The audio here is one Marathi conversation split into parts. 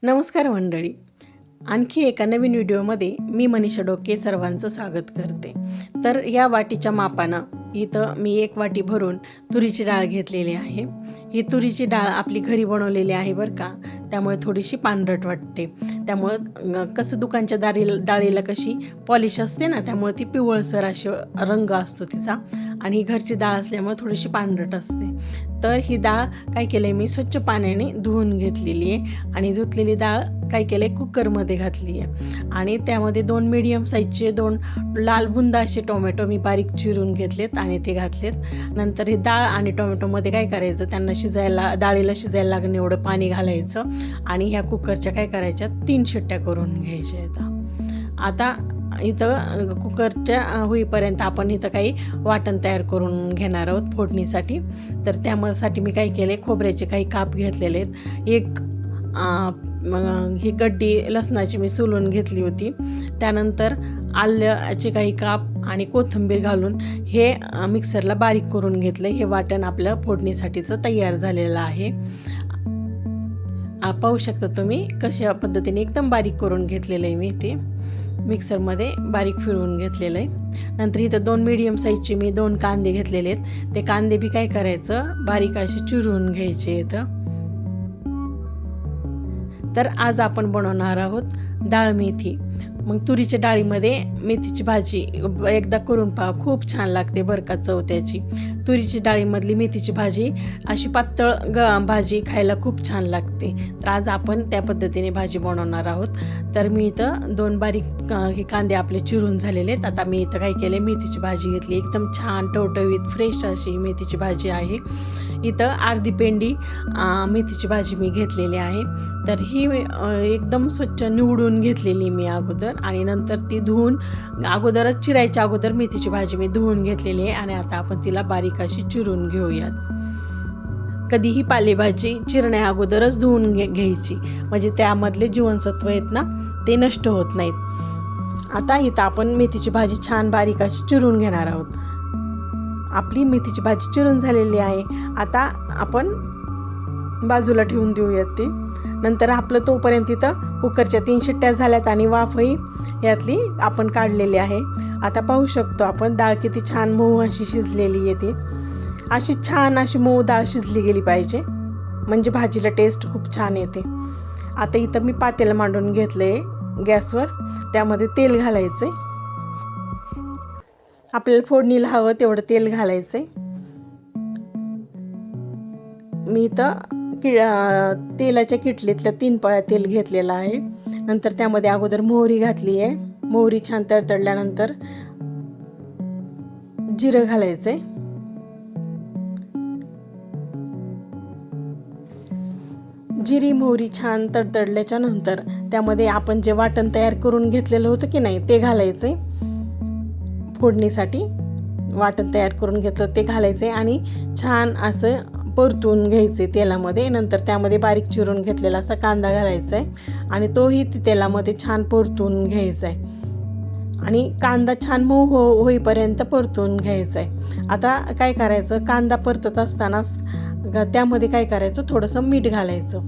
नमस्कार मंडळी, आणखी एका नवीन व्हिडिओमध्ये मी मनीषा डोके सर्वांचं स्वागत करते. तर या वाटीच्या मापानं इथं मी 1 वाटी भरून तुरीची डाळ घेतलेली आहे. ही तुरीची डाळ आपली घरी बनवलेली आहे बरं का, त्यामुळे थोडीशी पांढरट वाटते. त्यामुळं कसं दुकानच्या डाळीला कशी पॉलिश असते ना, त्यामुळे ती पिवळसर अशी रंग असतो तिचा, आणि ही घरची डाळ असल्यामुळे थोडीशी पांढरट असते. तर ही डाळ काय केलं आहे, मी स्वच्छ पाण्याने धुवून घेतलेली आहे आणि धुतलेली डाळ काय केलं आहे, कुकरमध्ये घातली आहे आणि त्यामध्ये 2 मीडियम साईजचे 2 लाल बुंदा असे टोमॅटो मी बारीक चिरून घेतलेत आणि ते घातलेत. नंतर हे डाळ आणि टोमॅटोमध्ये काय करायचं, त्यांना डाळीला शिजायला लागणं एवढं पाणी घालायचं आणि ह्या कुकरच्या काय करायच्या 3 शिट्ट्या करून घ्यायच्या आहेत. आता इथं कुकरच्या होईपर्यंत आपण इथं काही वाटण तयार करून घेणार आहोत फोडणीसाठी. तर त्यासाठी मी काय केले, खोबऱ्याचे काही काप घेतलेले आहेत. एक ही गड्डी लसणाची मी सोलून घेतली होती. त्यानंतर आल्याचे काही काप आणि कोथिंबीर घालून हे मिक्सरला बारीक करून घेतलं. हे वाटण आपलं फोडणीसाठीचं तयार झालेलं आहे. पाहू शकता तुम्ही कशा पद्धतीने एकदम बारीक करून घेतलेलं आहे. मी ते मिक्सरमध्ये बारीक फिरवून घेतलेलं आहे. नंतर इथं 2 मीडियम साईजचे मी 2 कांदे घेतलेले आहेत. ते कांदे बी काय करायचं, बारीक असे चिरून घ्यायचे इथं. तर आज आपण बनवणार आहोत डाळ मेथी. मग तुरीच्या डाळीमध्ये मेथीची भाजी एकदा करून पहा, खूप छान लागते बरं का चव त्याची. तुरीची डाळीमधली मेथीची भाजी अशी पातळ भाजी खायला खूप छान लागते. तर आज आपण त्या पद्धतीने भाजी बनवणार आहोत. तर मी इथं 2 बारीक हे कांदे आपले चिरून झालेले आहेत. आता मी इथं काय केले, मेथीची भाजी घेतली. एकदम छान टवटवीत फ्रेश अशी मेथीची भाजी आहे. इथं अर्धी पेंडी मेथीची भाजी मी घेतलेली आहे. तर ही एकदम स्वच्छ निवडून घेतलेली मी अगोदर, आणि नंतर ती धुवून अगोदरच चिरायच्या अगोदर मेथीची भाजी मी धुवून घेतलेली आहे. आणि आता आपण तिला बारीक अशी चिरून घेऊयात. कधीही पालेभाजी चिरण्या अगोदरच धुवून घ्यायची, म्हणजे त्यामधले जीवनसत्व आहेत ना, ते नष्ट होत नाहीत. आता इथं आपण मेथीची भाजी छान बारीक अशी चिरून घेणार आहोत. आपली मेथीची भाजी चिरून झालेली आहे. आता आपण बाजूला ठेवून देऊयात ती. नंतर आपलं तोपर्यंत इथं कुकरच्या 3 शिट्ट्या झाल्यात आणि वाफही यातली आपण काढलेली आहे. आता पाहू शकतो आपण डाळ किती छान मऊ अशी शिजलेली येते. अशी छान अशी मऊ डाळ शिजली गेली पाहिजे, म्हणजे भाजीला टेस्ट खूप छान येते. आता इथं मी पातेलं मांडून घेतलं आहे गॅसवर. त्यामध्ये तेल घालायचं आहे. आपल्याला फोडणीला हवं तेवढं तेल घालायचं आहे. मी इथं तेलाच्या किटलीतल्या 3 पळ्या तेल घेतलेलं आहे. नंतर त्यामध्ये अगोदर मोहरी घातली आहे. मोहरी छान तडतडल्यानंतर जिरं घालायचं आहे. जिरी मोहरी छान तडतडल्याच्या नंतर त्यामध्ये आपण जे वाटण तयार करून घेतलेलं होतं की नाही, ते घालायचं आहे. फोडणीसाठी वाटण तयार करून घेतलं ते घालायचं आहे आणि छान असं परतून घ्यायचे तेलामध्ये. नंतर त्यामध्ये बारीक चिरून घेतलेला असा कांदा घालायचा आहे आणि तोही तेलामध्ये छान परतून घ्यायचा आहे आणि कांदा छान मऊ होईपर्यंत परतून घ्यायचा आहे. आता काय करायचं, कांदा परतत असताना त्यामध्ये काय करायचं, थोडंसं मीठ घालायचं,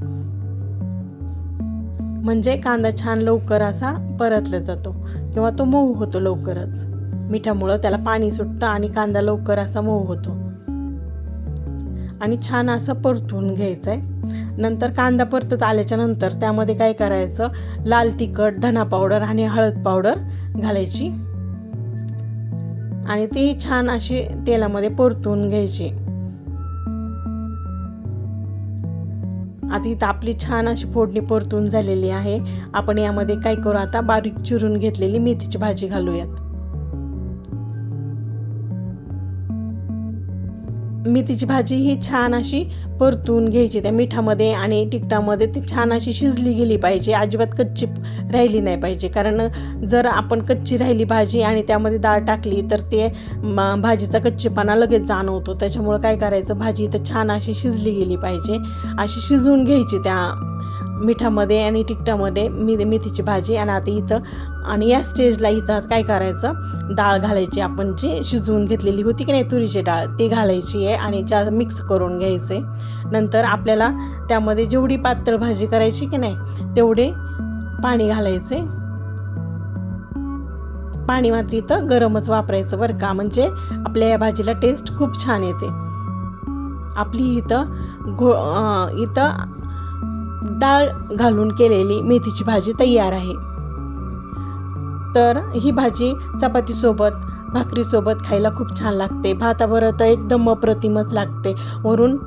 म्हणजे कांदा छान लवकर असा परतला जातो किंवा तो मऊ होतो लवकरच. मिठामुळं त्याला पाणी सुटतं आणि कांदा लवकर असा मऊ होतो. आणि छान असं परतून घ्यायचं आहे. नंतर कांदा परतत आल्याच्या नंतर त्यामध्ये काय करायचं, लाल तिखट, धना पावडर आणि हळद पावडर घालायची आणि ती छान अशी तेलामध्ये परतून घ्यायची. आता इथं आपली छान अशी फोडणी परतून झालेली आहे. आपण यामध्ये काय करू, आता बारीक चिरून घेतलेली मेथीची भाजी घालूयात. मेथीची भाजी ही छान अशी परतून घ्यायची त्या मिठामध्ये आणि तिखटामध्ये. ती छान अशी शिजली गेली पाहिजे, अजिबात कच्ची राहिली नाही पाहिजे. कारण जर आपण कच्ची राहिली भाजी आणि त्यामध्ये डाळ टाकली तर ते भाजीचा कच्चेपणा लगेच जाणवतो. त्याच्यामुळं काय करायचं, भाजी इथं छान अशी शिजली गेली पाहिजे, अशी शिजवून घ्यायची त्या मिठामध्ये आणि तिखटामध्ये मेथीची भाजी. आणि आता इथं आणि या स्टेजला इथं काय करायचं, डाळ घालायची, आपण जी शिजवून घेतलेली होती की नाही तुरीची डाळ ती घालायची आहे आणि मिक्स करून घ्यायचे. नंतर आपल्याला त्यामध्ये जेवढी पातळ भाजी करायची की नाही तेवढे पाणी घालायचे. पाणी मात्र इथं गरमच वापरायचं बरं का, म्हणजे आपल्या या भाजीला टेस्ट खूप छान येते. आपली इथं डाळ घालून केलेली मेथीची भाजी तयार आहे. तर ही भाजी चपातीसोबत भाकरीसोबत खायला खूप छान लागते. भाताबरोबर तर एकदम अप्रतिमच लागते. वरून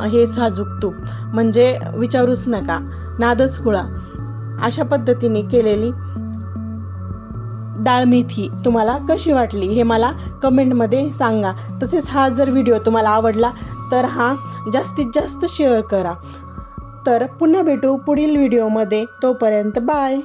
हे साजूक तूप म्हणजे विचारूच नका, नादच खुळा. अशा पद्धतीने केलेली डाळ मेथी तुम्हाला कशी वाटली हे मला कमेंटमध्ये सांगा. तसेच हा जर व्हिडिओ तुम्हाला आवडला तर हा जास्तीत जास्त शेअर करा. तर पुन्हा भेटू पुढील व्हिडिओमध्ये. तोपर्यंत बाय.